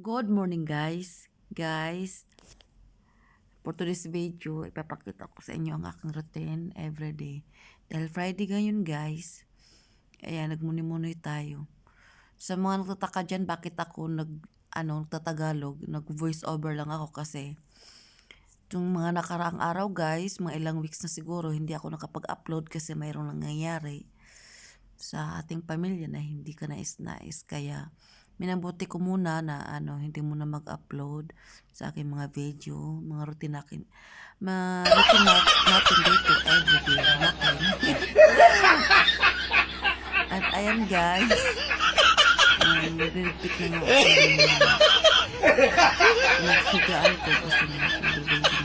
Good morning guys. Guys, for today's video, ipapakita ko sa inyo ang aking routine everyday. Dahil Friday ngayon guys, ayan, nagmuni-muni tayo. Sa mga nagtataka dyan, bakit ako nagtatagalog, nag-voice over lang ako kasi itong mga nakaraang araw guys, mga ilang weeks na siguro, hindi ako nakapag-upload kasi mayroong nangyayari sa ating pamilya na hindi ka nais-nais. Kaya minabuti ko muna na hindi muna mag-upload sa aking mga video, mga routine natin. Routine natin dito everyday natin. At ayan guys, nagre-repeat na nga ako ng naghigaan ko kasi nga nag-ready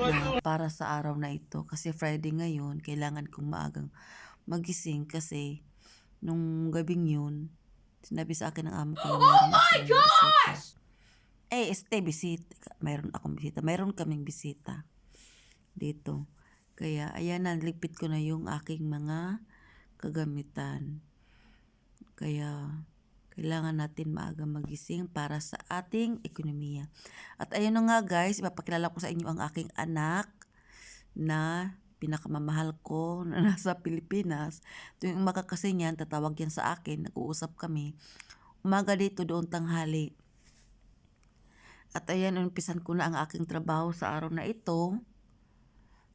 na para sa araw na ito. Kasi Friday ngayon, kailangan kong maagang magising kasi nung gabing yun, sinabi sa akin ng amo ko na mayroon akong bisita. Bisita. Mayroon akong bisita. Mayroon kaming bisita dito. Kaya, ayan na, lipit ko na yung aking mga kagamitan. Kaya, kailangan natin maaga magising para sa ating ekonomiya. At ayun na nga guys, ipapakilala ko sa inyo ang aking anak na pinakamamahal ko na nasa Pilipinas. Tuwing umaga kasi niyan, tatawag yan sa akin, nag-uusap kami. Umaga dito, doon tanghali. At ayan, umpisan ko na ang aking trabaho sa araw na ito.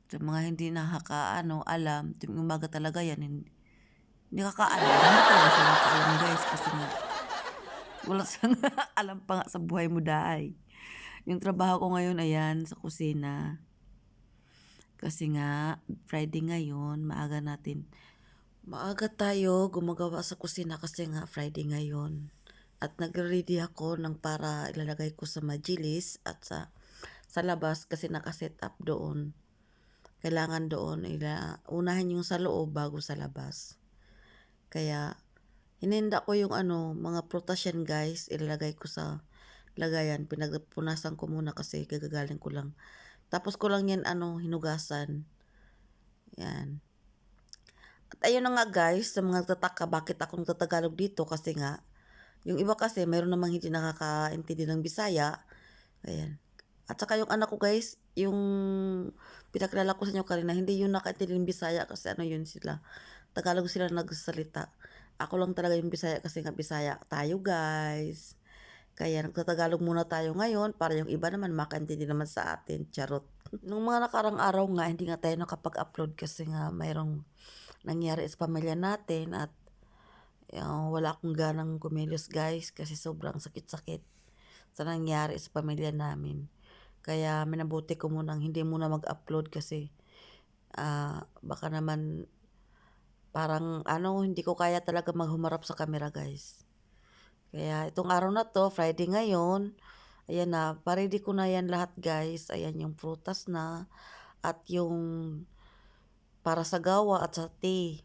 Sa mga hindi alam, tuwing umaga talaga yan, hindi kakaalam. Hindi talaga siya nakaalam guys kasi nga, wala siyang alam pa nga sa buhay mo dahay. Yung trabaho ko ngayon, ayan, sa kusina. Kasi nga, Friday ngayon, maaga tayo gumagawa sa kusina kasi nga Friday ngayon. At nag-ready ako ng para ilalagay ko sa majilis at sa labas kasi nakaset up doon. Kailangan doon unahin yung sa loob bago sa labas. Kaya hininda ko yung mga prutas yan guys, ilalagay ko sa lagayan. Pinagpunasan ko muna kasi gagagaling ko lang. Tapos ko lang yan hinugasan. Yan. At ayun na nga guys, sa mga tataka bakit ako nagtatagalog dito kasi nga yung iba kasi mayroon namang hindi nakakaintindi ng Bisaya. Ayan. At saka yung anak ko guys, yung pinakilala ko sa inyo kanina, hindi yun nakaintindi ng Bisaya kasi yun sila. Tagalog sila nagsasalita. Ako lang talaga yung Bisaya kasi nga Bisaya tayo guys. Kaya nagtatagalog muna tayo ngayon para yung iba naman makaintindi naman sa atin. Charot. Nung mga nakarang araw nga, hindi nga tayo nakapag-upload kasi nga mayroong nangyari sa pamilya natin at wala akong ganang kumilos guys kasi sobrang sakit-sakit sa nangyari sa pamilya namin. Kaya minabuti ko munang hindi muna mag-upload kasi baka naman parang hindi ko kaya talaga maghumarap sa camera guys. Kaya itong araw na to, Friday ngayon, ayan na, pa-ready ko na yan lahat guys. Ayan yung prutas na at yung para sa gawa at sa tea.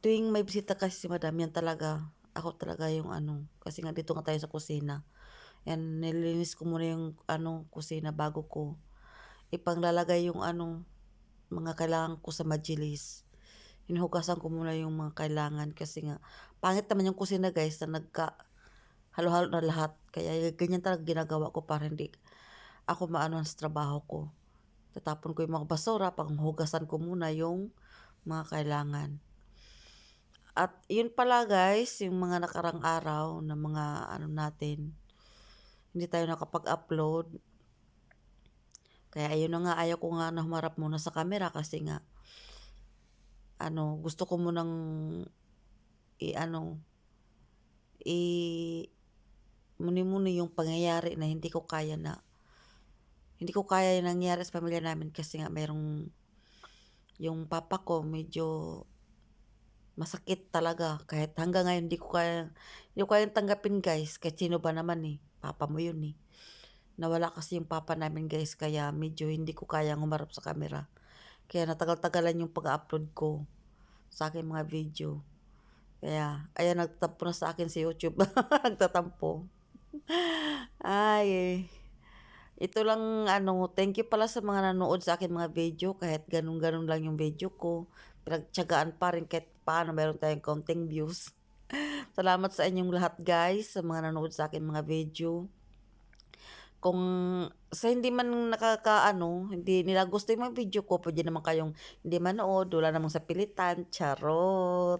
Tuwing may bisita kasi si madam, yan talaga, ako talaga yung kasi nga dito nga tayo sa kusina. Yan, nililinis ko muna yung kusina bago ko ipanglalagay yung mga kailangan ko sa majilis. Hinuhugasan ko muna yung mga kailangan kasi nga, pangit naman yung kusina guys na halo-halo na lahat. Kaya ganyan talaga ginagawa ko para hindi ako maano sa trabaho ko. Tatapon ko yung mga basura, panghugasan ko muna yung mga kailangan. At yun pala guys, yung mga nakarang araw na mga natin, hindi tayo nakapag-upload. Kaya ayun na nga, ayaw ko nga na humarap muna sa camera kasi nga, gusto ko munang muni-muni yung pangyayari na hindi ko kaya yung nangyari sa pamilya namin kasi nga mayroong yung papa ko medyo masakit talaga. Kahit hanggang ngayon hindi ko kayang tanggapin guys. Kahit sino ba naman papa mo yun Nawala kasi yung papa namin guys kaya medyo hindi ko kayang humarap sa camera. Kaya natagal-tagalan yung pag-upload ko sa aking mga video. Kaya ayan, nagtatampo na sa akin si YouTube. Nagtatampo. Ay, ito lang thank you pala sa mga nanood sa akin mga video kahit ganun-ganun lang yung video ko. Pinagtiyagaan pa rin kahit paano meron tayong konting views. Salamat sa inyong lahat guys, sa mga nanood sa akin mga video. Kung sa hindi man nakakaano, hindi nila gusto yung mga video ko, pwede naman kayong hindi manood, wala namang sa pilitan, charot.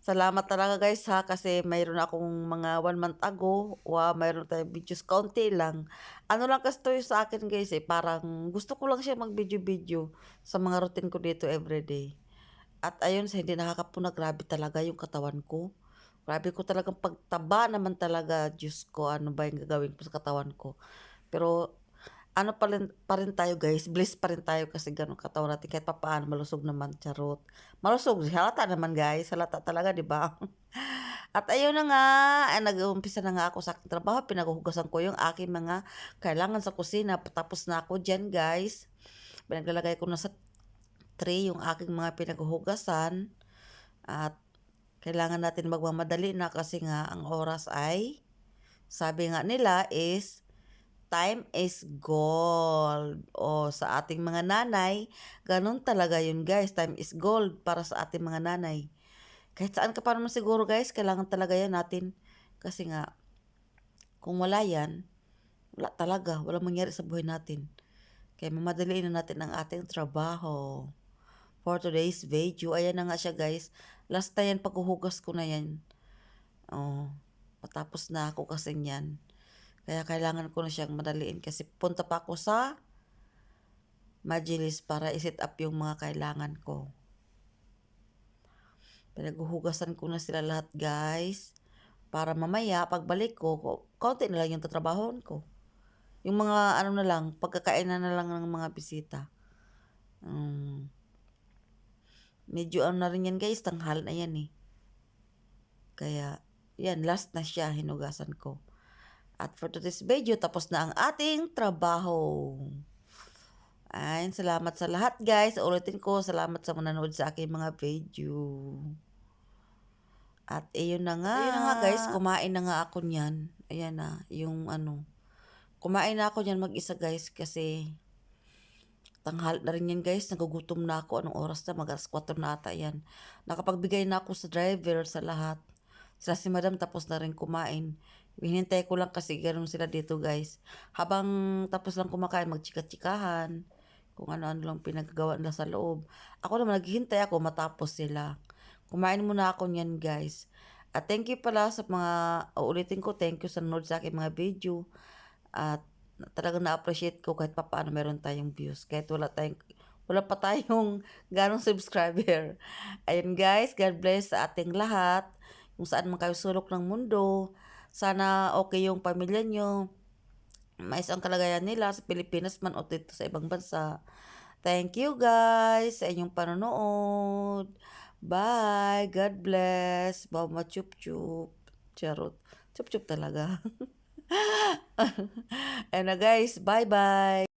Salamat talaga guys ha, kasi mayroon akong mga 1 month ago, mayroon tayong videos, kaunti lang. Ano lang kasi to sa akin guys parang gusto ko lang siya mag-video-video sa mga routine ko dito everyday. At ayun, sa hindi nakakapuna, grabe talaga yung katawan ko. Grabe ko talagang pagtaba naman talaga, Diyos ko, ano ba yung gagawin ko sa katawan ko. Pero ano pa rin tayo guys, blessed pa rin tayo kasi ganun katawan natin kahit papaano malusog naman, charot. Malusog, halata naman guys, halata talaga, di ba? At ayun na nga, nag-uumpisa na nga ako sa aking trabaho, pinaghuhugasan ko yung aking mga kailangan sa kusina, tapos na ako dyan guys. Pinaglalagay ko na sa tray yung aking mga pinaghuhugasan at kailangan natin magmamadali na kasi nga ang oras ay, sabi nga nila is, time is gold. O sa ating mga nanay, ganun talaga yun guys, time is gold para sa ating mga nanay. Kahit saan ka pa naman siguro guys, kailangan talaga yan natin. Kasi nga, kung wala yan, wala talaga, walang mangyari sa buhay natin. Kaya mamadaliin na natin ang ating trabaho. For today's video, ayan na nga siya guys. Last na yan, paghuhugas ko na yan. Oh, patapos na ako kasi yan. Kaya kailangan ko na siyang madaliin kasi punta pa ako sa Majilis para i-set up yung mga kailangan ko. Pinaghuhugasan ko na sila lahat guys. Para mamaya, pagbalik ko, kaunti na lang yung tatrabahon ko. Yung mga ano na lang, pagkakainan na lang ng mga bisita. Medyo ano na rin yan guys, tanghal na yan eh. Kaya, yan, last na siya, hinugasan ko. At for today's video, tapos na ang ating trabaho. Ayun, salamat sa lahat guys. Ulitin ko, salamat sa manonood sa aking mga video. At ayun na nga guys, kumain na nga ako niyan. Ayan na, yung ano. Kumain na ako niyan mag-isa guys kasi tanghal na rin yan guys. Nagugutom na ako. Anong oras na? Mag-alas 4 na ata yan. Nakapagbigay na ako sa driver sa lahat. Sila si madam tapos na rin kumain. Hinintay ko lang kasi ganun sila dito guys. Habang tapos lang kumakain, magchika-chikahan. Kung ano-ano lang pinagagawa nila sa loob. Ako naman naghihintay ako matapos sila. Kumain muna ako niyan guys. At thank you pala sa mga, uulitin ko, thank you sa nanood sa aking mga video. At talagang na-appreciate ko kahit papaano meron tayong views. Kahit wala pa tayong ganong subscriber. Ayun guys, God bless sa ating lahat. Kung saan man kayo sulok ng mundo. Sana okay yung pamilya nyo. Mais ang kalagayan nila sa Pilipinas man o dito sa ibang bansa. Thank you guys sa inyong panonood. Bye. God bless. Bawma chup chup. Charot. Chup chup talaga. And guys, bye bye.